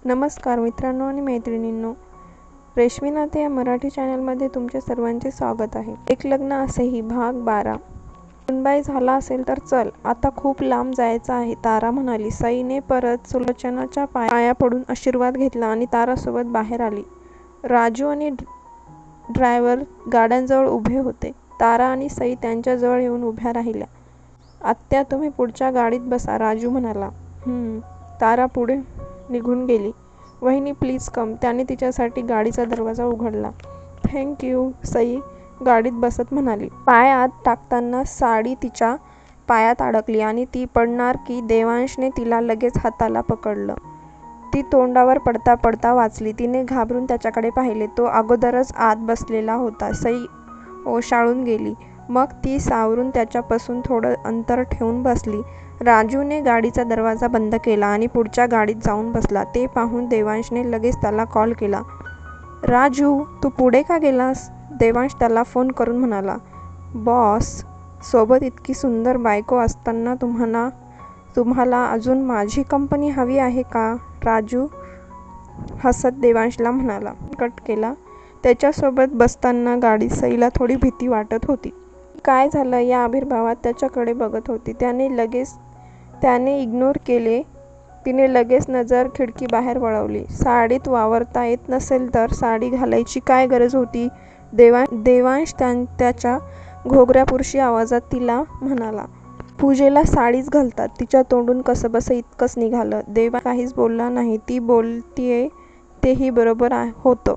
नमस्कार मित्रांनो आणि मैत्रिणींनो, रेशमी नाते या मराठी चॅनलमध्ये तुमचे सर्वांचे स्वागत आहे. एक लग्न असेही भाग 12. सुनबाई झाला असेल तर चल, आता खूप लांब जायचं आहे, तारा म्हणाली. सईने परत सुलोचनाच्या पाया पडून आशीर्वाद घेतला आणि तारासोबत बाहेर आली. राजू आणि ड्रायव्हर गाड्यांजवळ उभे होते. तारा आणि सई त्यांच्याजवळ येऊन उभ्या राहिल्या. आत्या, तुम्ही पुढच्या गाडीत बसा, राजू म्हणाला. तारा पुढे निघून गेली. वहिनी प्लीज कम, त्याने तिच्यासाठी गाडीचा दरवाजा उघडला. थँक यू, सई गाडीत बसत म्हणाली. पाय आत टाकताना साडी तिच्या पायात अडकली आणि ती पडणार की देवांशने तिला लगेच हाताला पकडलं. ती तोंडावर पडता पडता वाचली. तिने घाबरून त्याच्याकडे पाहिले. तो अगोदरच आत बसलेला होता. सई ओशाळून गेली. मग ती सावरून त्याच्यापासून थोडं अंतर ठेवून बसली. राजूने गाडीचा दरवाजा बंद केला आणि पुढच्या गाडीत जाऊन बसला. ते पाहून देवांशने लगेच त्याला कॉल केला. राजू, तू पुढे का गेलास? देवांश त्याला फोन करून म्हणाला. बॉस, सोबत इतकी सुंदर बायको असताना तुम्हाला अजून माझी कंपनी हवी आहे का? राजू हसत देवांशला म्हणाला. कट केला. त्याच्यासोबत बसताना गाडीत सईला थोडी भीती वाटत होती. काय झालं या आविर्भावात त्याच्याकडे बघत होती. त्याने इग्नोर केले. तिने लगेच नजर खिडकी बाहेर वळवली. साडीत वावरता येत नसेल तर साडी घालायची काय गरज होती? देवांश त्याच्या घोगऱ्यापुरशी आवाजात तिला म्हणाला. पूजेला साडीच घालतात. तिच्या तोंडून कसंबसं इतकंच निघालं. देवांश काहीच बोलला नाही. ती बोलतीये तेही बरोबर होतं.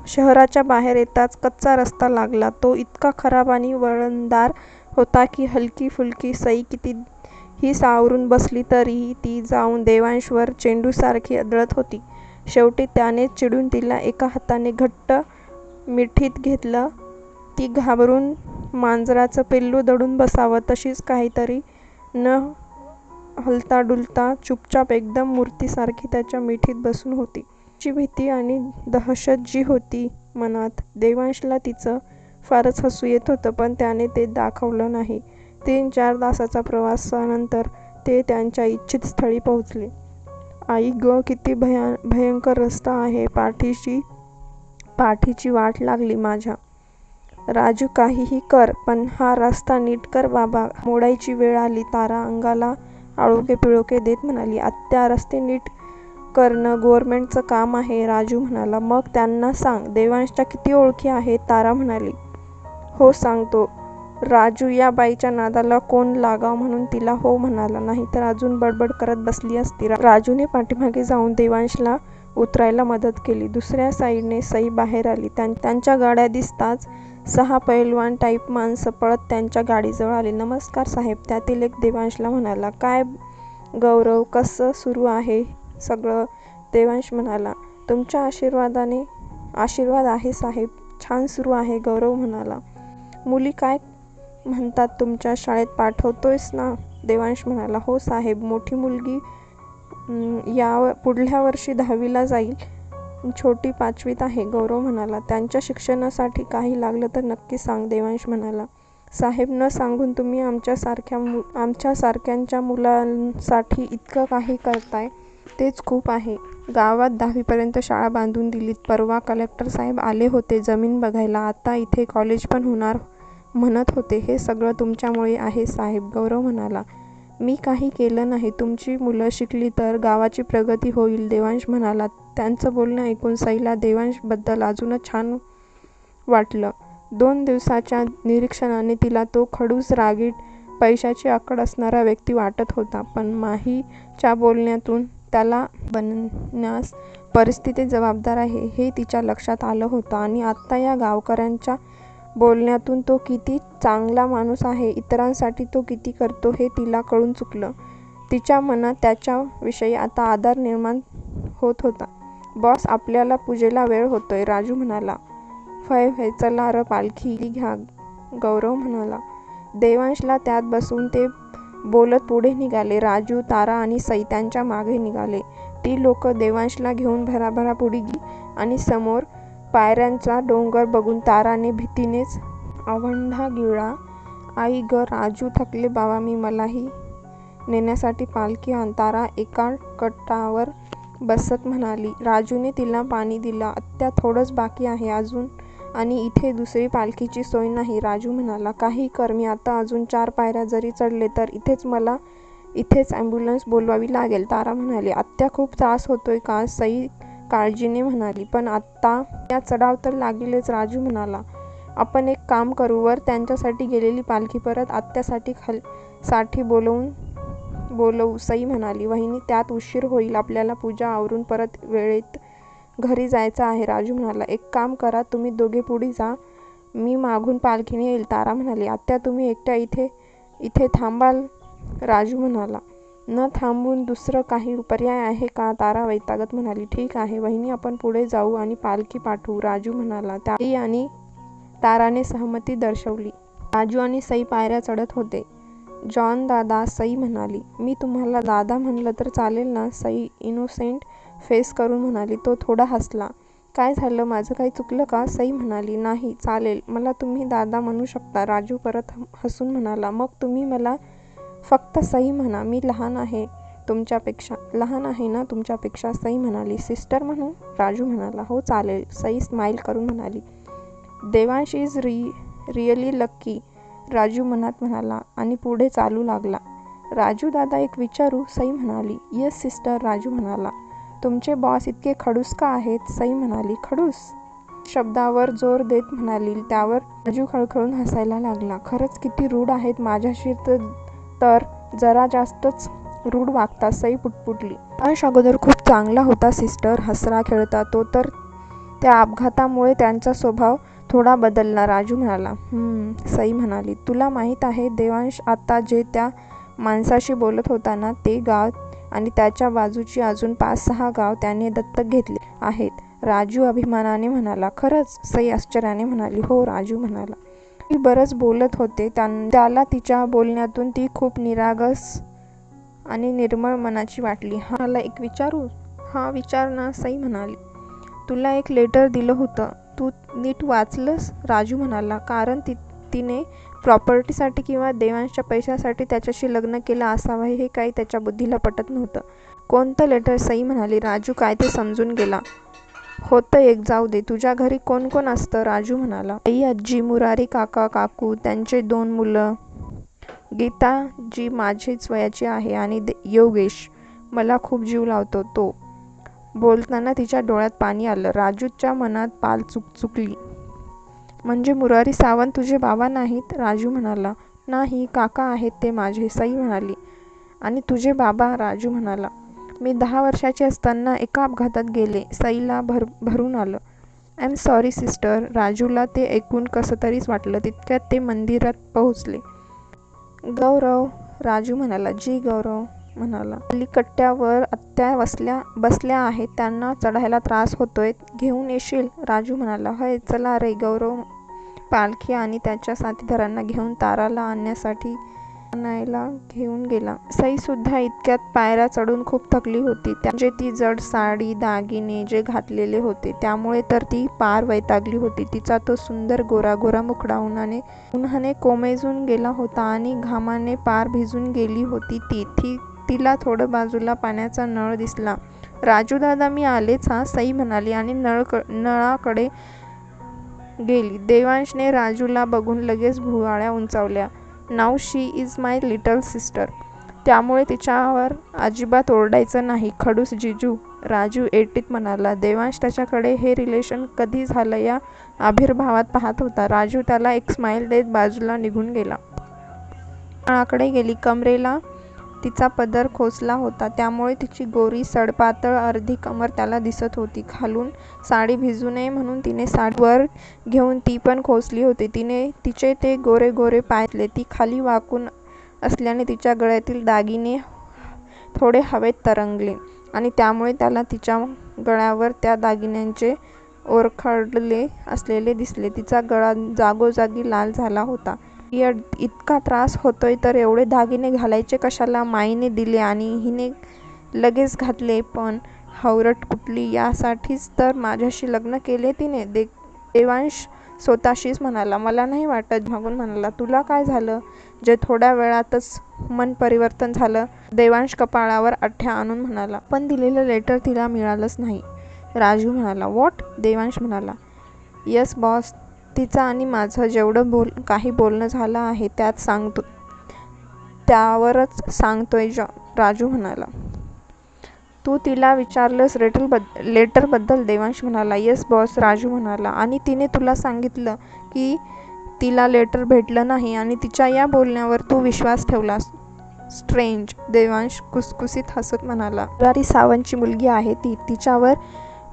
शहराच्या बाहेर येताच कच्चा रस्ता लागला. तो इतका खराब आणि वळणदार होता की हलकी फुलकी सई कितीही सावरून बसली तरीही ती जाऊन देवांशवर चेंडूसारखी आदळत होती. शेवटी त्याने चिडून तिला एका हाताने घट्ट मिठीत घेतलं. ती घाबरून मांजराचं पिल्लू दडून बसावं तशीच काहीतरी न हलता डुलता चुपचाप एकदम मूर्तीसारखी त्याच्या मिठीत बसून होती. तिची भीती आणि दहशत जी होती मनात, देवांशला तिचं फारच हसू येत होतं, पण त्याने ते दाखवलं नाही. 3-4 तासाचा प्रवासानंतर ते त्यांच्या इच्छित स्थळी पोहोचले. आई ग, किती भयंकर रस्ता आहे. पाठीची वाट लागली माझ्या. राजू, काहीही कर, पण हा रस्ता नीट कर बाबा, मोडायची वेळ आली, तारा अंगाला आळोखे पिळोखे देत म्हणाली. आत्या, रस्ते नीट करणं गव्हर्नमेंटचं काम आहे, राजू म्हणाला. मग त्यांना सांग. देवांशच्या किती ओळखी आहेत? तारा म्हणाली. हो सांगतो. राजू या बाईच्या नादाला कोण लागावं म्हणून तिला हो म्हणाला, नाहीतर अजून बडबड करत बसली असती. राजूने पाठीमागे जाऊन देवांशला उतरायला मदत केली. दुसऱ्या साईडने सई बाहेर आली. त्यांच्या गाड्या दिसताच 6 पैलवान टाईप माणसं पळत त्यांच्या गाडीजवळ आली. नमस्कार साहेब, त्यातील एक देवांशला म्हणाला. काय गौरव, कसं सुरू आहे सगळं? देवांश म्हणाला. तुमच्या आशीर्वाद आहे साहेब, छान सुरू आहे, गौरव म्हणाला. मुली काय म्हणतात, तुमच्या शाळेत पाठवतोयस ना? देवांश म्हणाला. हो साहेब, मोठी मुलगी पुढल्या वर्षी 10वीला जाईल, छोटी 5वीत आहे, गौरव म्हणाला. त्यांच्या शिक्षणासाठी काही लागलं तर नक्की सांग, देवांश म्हणाला. साहेब, न सांगून तुम्ही आमच्यासारख्यांच्या मुलांसाठी इतकं काही करताय, तेच खूप आहे. गावात 10वीपर्यंत शाळा बांधून दिलीत. परवा कलेक्टर साहेब आले होते जमीन बघायला. आता इथे कॉलेज पण होणार म्हणत होते. हे सगळं तुमच्यामुळे आहे साहेब, गौरव म्हणाला. मी काही केलं नाही. तुमची मुलं शिकली तर गावाची प्रगती होईल, देवांश म्हणाला. त्यांचं बोलणं ऐकून सईला देवांशबद्दल अजूनच छान वाटलं. 2 दिवसाच्या निरीक्षणाने तिला तो खडूस, रागीट, पैशाची आकड असणारा व्यक्ती वाटत होता. पण माहीच्या बोलण्यातून त्याला बनण्यास परिस्थिती जबाबदार आहे हे तिच्या लक्षात आलं होतं. आणि आत्ता या गावकऱ्यांच्या बोलण्यातून तो किती चांगला माणूस आहे, इतरांसाठी तो किती करतो हे तिला कळून चुकलं. तिच्या मनात त्याच्याविषयी आता आदर निर्माण होत होता. बॉस, आपल्याला पूजेला वेळ होतोय, राजू म्हणाला. फय चला र, पालखी घ्या, गौरव म्हणाला. देवांशला त्यात बसवून ते बोलत पुढे निघाले. राजू, तारा आणि सई त्यांच्या मागे निघाले. ती लोक देवांशला घेऊन भराभरा पुढे गेली आणि समोर पायऱ्यांचा डोंगर बघून ताराने भीतीनेच आवंढा गिळला. आई ग, राजू थकले बाबा मी, मलाही नेण्यासाठी पालखी आण. तारा एका कटावर बसत म्हणाली. राजूने तिला पाणी दिलं. आत्या थोडंच बाकी आहे अजून आणि इथे दुसरी पालखीची सोय नाही. राजू म्हणाला. काही कर, मी आता अजून 4 पायऱ्या जरी चढले तर इथेच ॲम्ब्युलन्स बोलवावी लागेल. तारा म्हणाली. आत्या खूप त्रास होतोय का? सई काळजीने म्हणाली. पण आत्ता या चढाव तर लागेलच. राजू म्हणाला. आपण एक काम करू, वर त्यांच्यासाठी गेलेली पालखी परत आत्यासाठी साठी बोलवू. सई म्हणाली. वहिनी, त्यात उशीर होईल. आपल्याला पूजा आवरून परत वेळेत घरी जायचं आहे. राजू म्हणाला. एक काम करा, तुम्ही दोघे पुढे जा, मी मागून पालखीने येईल. तारा म्हणाली. आत्या, तुम्ही एकट्या इथे थांबाल? राजू म्हणाला. न थांबून दुसरं काही पर्याय आहे का? तारा वैतागत म्हणाली. ठीक आहे वहिनी, आपण पुढे जाऊ आणि पालखी पाठवू. राजू म्हणाला. ताई आणि ताराने सहमती दर्शवली. राजू आणि सई पायऱ्या चढत होते. जॉन दादा, सई म्हणाली. मी तुम्हाला दादा म्हणलं तर चालेल ना? सई इनोसेंट फेस करून म्हणाली. तो थोडा हसला. काय झालं, माझं काही चुकलं का? सई म्हणाली. नाही, चालेल, मला तुम्ही दादा म्हणू शकता. राजू परत हसून म्हणाला. मग तुम्ही मला फक्त सई म्हणा. मी लहान आहे ना तुमच्यापेक्षा? सई म्हणाली. सिस्टर म्हणू? राजू म्हणाला. हो चालेल. सई स्माईल करून म्हणाली. Devansh is really lucky, Raju मनात म्हणाला आणि पुढे चालू लागला. राजू दादा, एक विचारू? सई म्हणाली. येस सिस्टर, राजू म्हणाला. तुमचे बॉस इतके खडूस का आहेत? सई म्हणाली. खडूस शब्दावर जोर देत म्हणाली. त्यावर राजू खळखळून हसायला लागला. खरंच किती रूढ आहेत. माझ्याशी तर जरा जास्तच रूढ वागतात. सई पुटपुटली. अंश अगोदर खूप चांगला होता सिस्टर, हसरा खेळता. तो तर त्या अपघातामुळे त्यांचा स्वभाव थोडा बदलला. राजू म्हणाला. सई म्हणाली. तुला माहीत आहे देवांश आता जे त्या माणसाशी बोलत होता ना, ते गाव आणि त्याच्या बाजूची अजून 5-6 गाव त्याने दत्तक घेतले आहेत. राजू अभिमानाने म्हणाला. खरंच? सई आश्चर्याने म्हणाली. हो, राजू म्हणाला. ती बरंच बोलत होते. त्याला तिच्या बोलण्यातून ती खूप निरागस आणि निर्मळ मनाची वाटली. मला एक विचारू? हा, विचार ना. सई म्हणाली. तुला एक लेटर दिलं होतं, तू नीट वाचलंस? राजू म्हणाला. कारण तिने प्रॉपर्टीसाठी किंवा देवांशच्या पैशासाठी त्याच्याशी लग्न केलं असावं हे काही त्याच्या बुद्धीला पटत नव्हतं. कोणतं लेटर? सई म्हणाली. राजू काय ते समजून गेला होतं एक. जाऊ दे. तुझ्या घरी कोण कोण असतं? राजू म्हणाला. आई, आजी, मुरारी काका, काकू, त्यांचे 2 मुलं, गीता जी माझीच वयाची आहे आणि योगेश मला खूप जीव लावतो तो. बोलताना तिच्या डोळ्यात पाणी आलं. राजूच्या मनात पाल चुकली. म्हणजे मुरारी सावंत तुझे बाबा नाहीत? राजू म्हणाला. नाही, काका आहेत ते माझे. सई म्हणाली. आणि तुझे बाबा? राजू म्हणाला. मी 10 वर्षाची असताना एका अपघातात गेले. सईला भरून आलं. I am sorry sister. राजूला ते ऐकून कसं तरीच वाटलं. तितक्यात ते मंदिरात पोहोचले. गौरव? राजू म्हणाला. जी, गौरव म्हणाला. कट्ट्यावर आत्या बसल्या आहेत, त्यांना चढायला त्रास होतोय, घेऊन येशील? राजू म्हणाला. होय, चला रे. गौरव पालखी आणि त्याच्या साथीदारांना घेऊन ताराला आणायला घेऊन गेला. सई सुद्धा इतक्यात पायऱ्या चढून खूप थकली होती. म्हणजे ती जड साडी, दागिने जे घातलेले होते त्यामुळे तर ती पार वैतागली होती. तिचा तो सुंदर गोरा मुखडा उन्हाने कोमेजून गेला होता आणि घामाने पार भिजून गेली होती तिला थोडं बाजूला पाण्याचा नळ दिसला. राजू दादा, मी आलेच हा, सई म्हणाली आणि नळाकडे गेली. देवांशने राजूला बघून लगेच भुवया उंचावल्या. Now she is my little sister. त्यामुळे तिच्यावर अजिबात ओरडायचं नाही. खडूस जिजू, राजू एटीत म्हणाला. देवांश त्याच्याकडे हे रिलेशन कधी झालं या आविर्भावात पाहत होता. राजू त्याला एक स्माईल देत बाजूला निघून गेला. नळाकडे गेली. कमरेला तिचा पदर खोचला होता, त्यामुळे तिची गोरी सडपातळ अर्धी कमर त्याला दिसत होती. खालून साडी भिजू नये म्हणून तिने साडी वर घेऊन ती पण खोचली होती. तिचे ते गोरे पाय धुतले. ती खाली वाकून असल्याने तिच्या गळ्यातील दागिने थोडे हवेत तरंगले आणि त्यामुळे त्याला तिच्या गळ्यावर त्या दागिन्यांचे ओरखडले असलेले दिसले. तिचा गळा जागोजागी लाल झाला होता. इतका त्रास होतोय तर एवढे दागिने घालायचे कशाला? माईने दिले आणि हिने लगेच घातले. पण हवरट कुठली, यासाठीच तर माझ्याशी लग्न केले तिने. देवांश स्वतःशीच म्हणाला. मला नाही वाटत. मागून म्हणाला. तुला काय झालं? जे थोड्या वेळातच मन परिवर्तन झालं. देवांश कपाळावर आठ्या आणून म्हणाला, पण दिलेलं लेटर तिला मिळालंच नाही. राजू म्हणाला, व्हॉट? देवांश म्हणाला, येस बॉस, तिचं आणि माझं जेवढं काही बोलणं झालं आहे त्यावरच सांगतोय राजू म्हणाला. तू तिला विचारलंस लेटरबद्दल? देवांश म्हणाला, येस बॉस. राजू म्हणाला, आणि तिने तुला सांगितलं की तिला लेटर भेटलं नाही आणि तिच्या या बोलण्यावर तू विश्वास ठेवलास? स्ट्रेंज. देवांश कुसकुसीत हसत म्हणाला, मुरारी सावंतची मुलगी आहे ती, तिच्यावर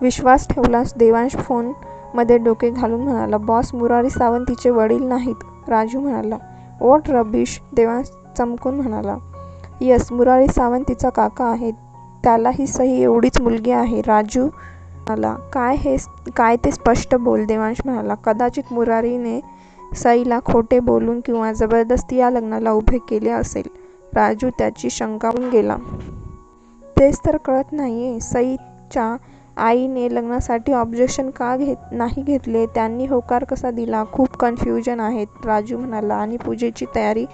विश्वास ठेवलास? देवांश फोनमध्ये डोके घालून म्हणाला, बॉस, मुरारी सावंत तिचे वडील नाहीत. राजू म्हणाला, व्हॉट रबिश? देवांश चमकून म्हणाला, येस, मुरारी सावंत तिचा काका आहे, त्यालाही सई एवढीच मुलगी आहे. राजू म्हणाला, काय ते स्पष्ट बोल. देवांश म्हणाला, कदाचित मुरारीने सईला खोटे बोलून किंवा जबरदस्ती या लग्नाला उभे केले असेल. राजू त्याची शंका होऊन गेला. तेच तर कळत नाहीये. सईच्या आईने लग्नासाठी ऑब्जेक्शन का नाही घेतले? त्यांनी होकार कसा दिला? खूप कन्फ्युजन आहे. राजू म्हणाला आणि पूजेची तयारी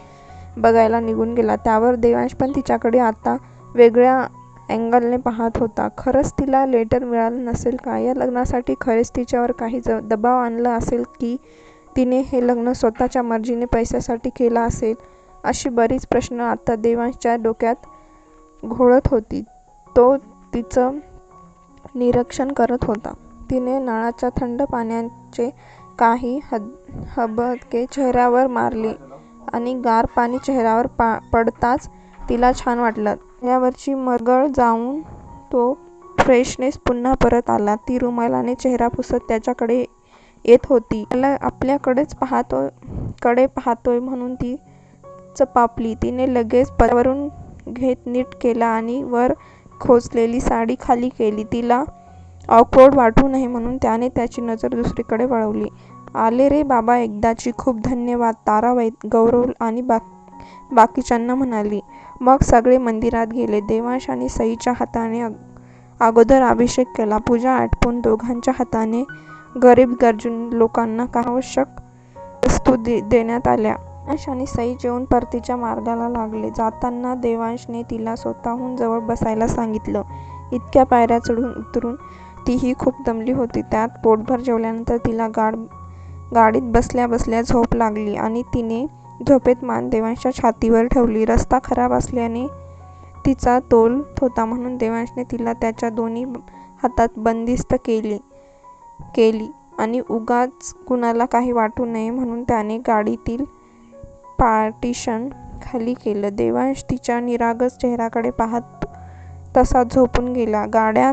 बघायला निघून गेला. त्यावर देवांश पण तिच्याकडे आता वेगळ्या अँगलने पाहत होता. खरंच तिला लेटर मिळालं नसेल का? या लग्नासाठी खरेच तिच्यावर काही दबाव आणला असेल की तिने हे लग्न स्वतःच्या मर्जीने पैशासाठी केलं असेल? अशी बरीच प्रश्न आता देवांशच्या डोक्यात घोळत होती. तो तिचं निरीक्षण करत होता. तिने नळाच्या थंड पाण्याचे काही हबके चेहऱ्यावर मारले आणि गार पाणी चेहऱ्यावर पडताच तिला छान वाटलं. चेहऱ्यावरची मरगळ जाऊन तो फ्रेशनेस पुन्हा परत आला. ती रुमालाने चेहरा पुसत त्याच्याकडे येत होती. त्याला आपल्याकडेच पाहतोय म्हणून ती चपापली. तिने लगेच पदरावरून घेत नीट केला आणि वर खोचलेली साडी खाली केली. तिला ऑकवर्ड वाटू नये म्हणून त्याने त्याची नजर दुसरीकडे वळवली. आले रे बाबा एकदाची, खूप धन्यवाद. तारा गौरव आणि बाकीच्यांना म्हणाली. मग सगळे मंदिरात गेले. देवांश आणि सईच्या हाताने अगोदर अभिषेक केला. पूजा आटपून दोघांच्या हाताने गरीब गरजू लोकांना काही आवश्यक वस्तू देण्यात आल्या. देवांश आणि सई जेवून परतीच्या मार्गाला लागले. जाताना देवांशने तिला स्वतःहून जवळ बसायला सांगितलं. इतक्या पायऱ्या चढून उतरून तीही खूप दमली होती. त्यात पोटभर जेवल्यानंतर तिला गाडीत बसल्या बसल्या झोप लागली आणि तिने झोपेत मान देवांशच्या छातीवर ठेवली. रस्ता खराब असल्याने तिचा तोल होता म्हणून देवांशने तिला त्याच्या दोन्ही हातात बंदिस्त केली आणि उगाच कुणाला काही वाटू नये म्हणून त्याने गाडीतील पार्टिशन खाली केलं. देवांश तिच्या निरागस चेहऱ्याकडे पाहत तसा झोपून गेला. गाड्या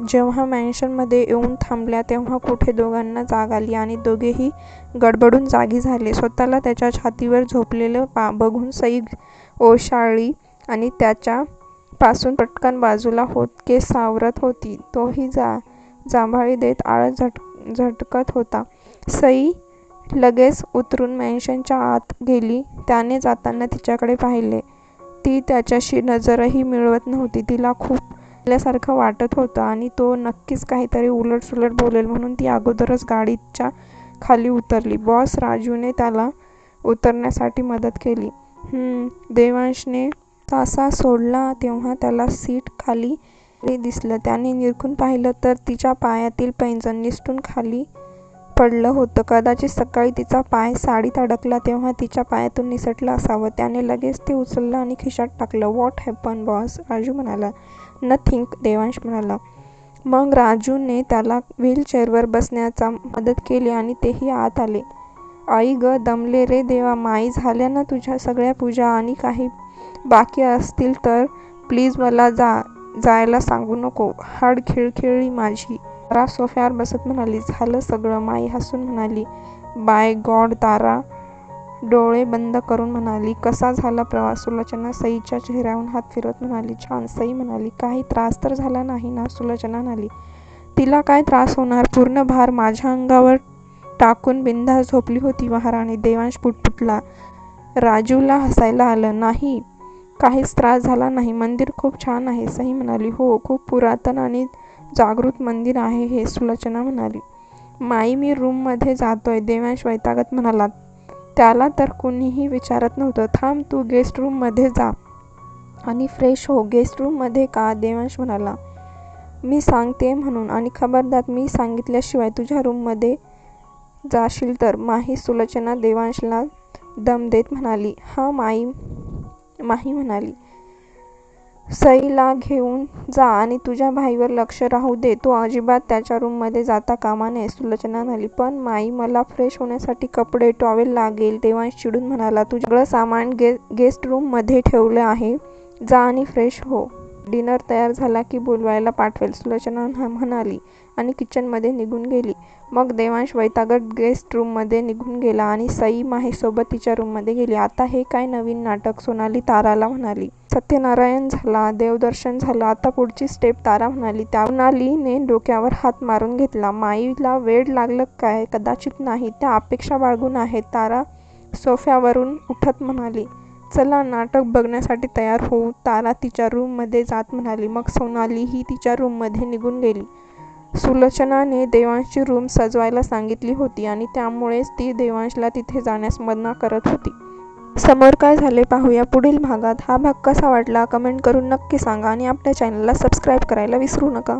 जेव्हा मॅन्शनमध्ये येऊन थांबल्या तेव्हा कुठे दोघांना जाग आली आणि दोघेही गडबडून जागी झाले. स्वतःला त्याच्या छातीवर झोपलेलं बघून सई ओशाळली आणि त्याच्यापासून पटकन बाजूला होत केस सावरत होती. तोही जांभळी देत आळस झटकत होता. सई लगेच उतरून मॅन्शनच्या आत गेली. त्याने जाताना तिच्याकडे पाहिले. ती त्याच्याशी नजरही मिळवत नव्हती. तिला खूप ल्यासारखं वाटत होतं आणि तो नक्कीच काहीतरी उलटसुलट बोलेल म्हणून ती अगोदरच गाडीच्या खाली उतरली. बॉस, राजूने त्याला उतरण्यासाठी मदत केली. देवांशने सासा सोडला तेव्हा त्याला सीट खाली दिसलं. त्याने निरखून पाहिलं तर तिच्या पायातील पैंजण निसटून खाली पडलं होतं. कदाचित सकाळी तिचा पाय साडीत अडकला तेव्हा तिच्या पायातून निसटलं असावं. त्याने लगेच ते उचललं आणि खिशात टाकलं. What happen boss? राजू म्हणाला. नथिंग, देवांश म्हणाला. मग राजूने त्याला व्हीलचेअरवर बसण्याचा मदत केली आणि तेही आत आले. आई ग, दमले रे देवा. माई, झाल्या ना तुझ्या सगळ्या पूजा? आणि काही बाकी असतील तर प्लीज मला जायला सांगू नको. हाड खिळखिळली माझी. तारा सोफ्यावर बसत म्हणाली, झालं सगळं. माई हसून म्हणाली, बाय गॉड. तारा डोळे बंद करून म्हणाली, कसा झाला प्रवास? सुलोचना सईच्या चेहऱ्याहून हात फिरवत म्हणाली, छान. सई म्हणाली, काही त्रास तर झाला नाही ना? सुलोचना म्हणाली, तिला काय त्रास होणार? पूर्ण भार माझ्या अंगावर टाकून बिनधास्त झोपली होती महाराणी. देवांश पुटपुटला. राजूला हसायला आलं. नाही, काहीच त्रास झाला नाही. मंदिर खूप छान आहे. सई म्हणाली, हो, खूप पुरातन आणि जागृत मंदिर आहे हे. सुलोचना म्हणाली, माई, मी रूममध्ये जातोय. देवांश वैतागत म्हणाला, त्याला तर कुणीही विचारत नव्हतं. थांब, तू गेस्ट रूममध्ये जा आणि फ्रेश हो. गेस्ट रूममध्ये का? देवांश म्हणाला. मी सांगते म्हणून, आणि खबरदार मी सांगितल्याशिवाय तुझ्या रूममध्ये जाशील तर. माही सुलोचना देवांशला दम देत म्हणाली. हां माही म्हणाली. सईला घेऊन जा आणि तुझ्या भाईवर लक्ष राहू दे. तो अजिबात त्याच्या रूममध्ये जाता कामा नये. सुलोचना म्हणाली. पण माई, मला फ्रेश होण्यासाठी कपडे, टॉवेल लागेल. देवांश चिडून म्हणाला. तुझं सगळं सामान गेस्ट रूममध्ये ठेवलं आहे. जा आणि फ्रेश हो. डिनर तयार झाला की बोलवायला पाठवेल, सुलोचना म्हणाली आणि किचनमध्ये निघून गेली. मग देवांश वैतागत गेस्ट रूममध्ये निघून गेला आणि सई माहीसोबत तिच्या रूममध्ये गेली. आता हे काय नवीन नाटक? सोनाली ताराला म्हणाली. सत्यनारायण झाला, देवदर्शन झालं, आता पुढची स्टेप, तारा म्हणाली. सोनालीने डोक्यावर हात मारून घेतला. माईला वेड लागलं काय? कदाचित नाही, त्या अपेक्षा बाळगून आहेत. तारा सोफ्यावरून उठत म्हणाली. चला, नाटक बघण्यासाठी तयार होऊ. तारा तिच्या रूममध्ये जात म्हणाली. मग सोनालीही तिच्या रूममध्ये निघून गेली. सुलोचनाने देवांशची रूम सजवायला सांगितली होती आणि त्यामुळेच ती देवांशला तिथे जाण्यास मना करत होती. समोर काय झाले पाहूया पुढील भागात. हा भाग कसा वाटला कमेंट करून नक्की सांगा आणि आपल्या चॅनलला सबस्क्राईब करायला विसरू नका.